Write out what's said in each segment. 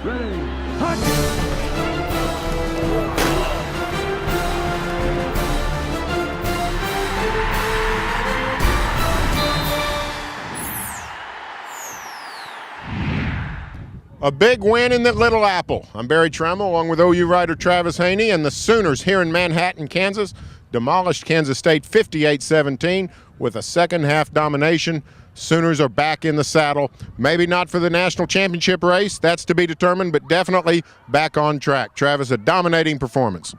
Ready, hunt! A big win in the Little Apple. I'm Barry Tramel along with OU writer Travis Haney, and the Sooners here in Manhattan, Kansas, demolished Kansas State 58-17 with a second half domination. Sooners are back in the saddle. Maybe not for the national championship race, that's to be determined, but definitely back on track. Travis, a dominating performance.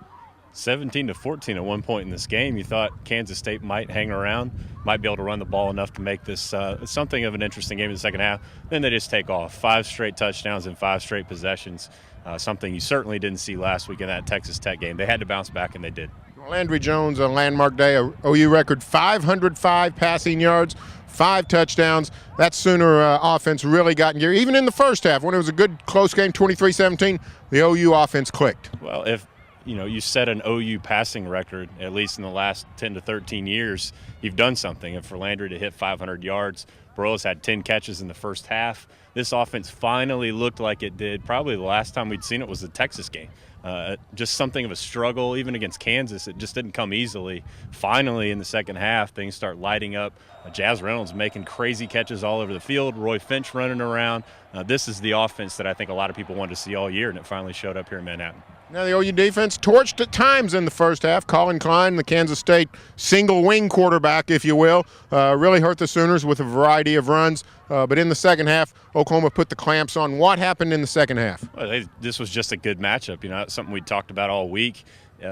17-14 at one point in this game. You thought Kansas State might hang around, might be able to run the ball enough to make this something of an interesting game in the second half. Then they just take off. 5 straight touchdowns in 5 straight possessions, something you certainly didn't see last week in that Texas Tech game. They had to bounce back, and they did. Landry Jones, a landmark day, a OU record 505 passing yards, 5 touchdowns. That Sooner offense really got in gear. Even in the first half, when it was a good close game, 23-17, the OU offense clicked. Well, if you set an OU passing record, at least in the last 10 to 13 years, you've done something. And for Landry to hit 500 yards, Burroughs had 10 catches in the first half. This offense finally looked like it did. Probably the last time we'd seen it was the Texas game. Just something of a struggle, even against Kansas. It just didn't come easily. Finally, in the second half, things start lighting up. Jazz Reynolds making crazy catches all over the field. Roy Finch running around. This is the offense that I think a lot of people wanted to see all year, and it finally showed up here in Manhattan. Now the OU defense torched at times in the first half. Colin Klein, the Kansas State single-wing quarterback, if you will, really hurt the Sooners with a variety of runs. But in the second half, Oklahoma put the clamps on. What happened in the second half? Well, this was just a good matchup. That's something we talked about all week.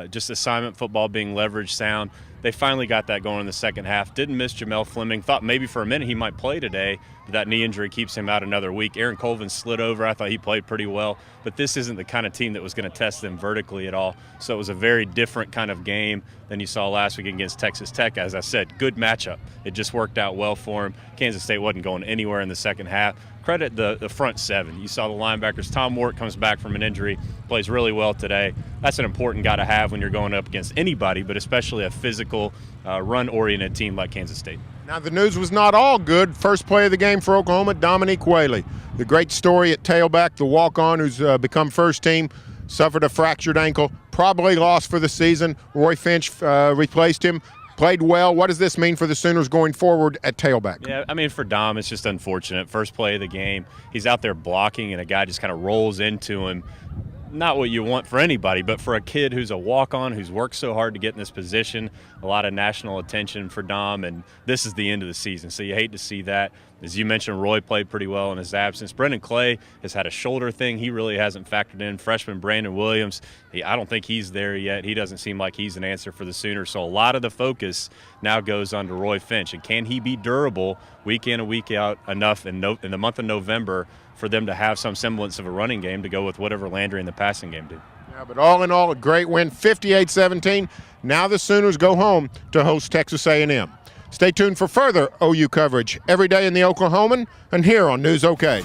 Just assignment football being leverage sound. They finally got that going in the second half. Didn't miss Jamel Fleming. Thought maybe for a minute he might play today, but that knee injury keeps him out another week. Aaron Colvin slid over. I thought he played pretty well, but this isn't the kind of team that was going to test them vertically at all. So it was a very different kind of game than you saw last week against Texas Tech. As I said, good matchup. It just worked out well for him. Kansas State wasn't going anywhere in the second half. Credit the front seven. You saw the linebackers. Tom Wart comes back from an injury, plays really well today. That's an important guy to have when you're going up against anybody, but especially a physical, run-oriented team like Kansas State. Now, the news was not all good. First play of the game for Oklahoma, Dominique Whaley. The great story at tailback, the walk-on who's become first team, suffered a fractured ankle, probably lost for the season. Roy Finch replaced him. Played well. What does this mean for the Sooners going forward at tailback? Yeah, for Dom, it's just unfortunate. First play of the game, he's out there blocking, and a guy just kind of rolls into him. Not what you want for anybody, but for a kid who's a walk-on, who's worked so hard to get in this position, a lot of national attention for Dom, and this is the end of the season, so you hate to see that. As you mentioned, Roy played pretty well in his absence. Brendan Clay has had a shoulder thing. He really hasn't factored in. Freshman Brandon Williams, I don't think he's there yet. He doesn't seem like he's an answer for the Sooners, so a lot of the focus now goes on to Roy Finch, and can he be durable week in and week out enough in the month of November for them to have some semblance of a running game to go with whatever Landry in the passing game did. Yeah, but all in all, a great win, 58-17. Now the Sooners go home to host Texas A&M. Stay tuned for further OU coverage every day in the Oklahoman and here on News OK.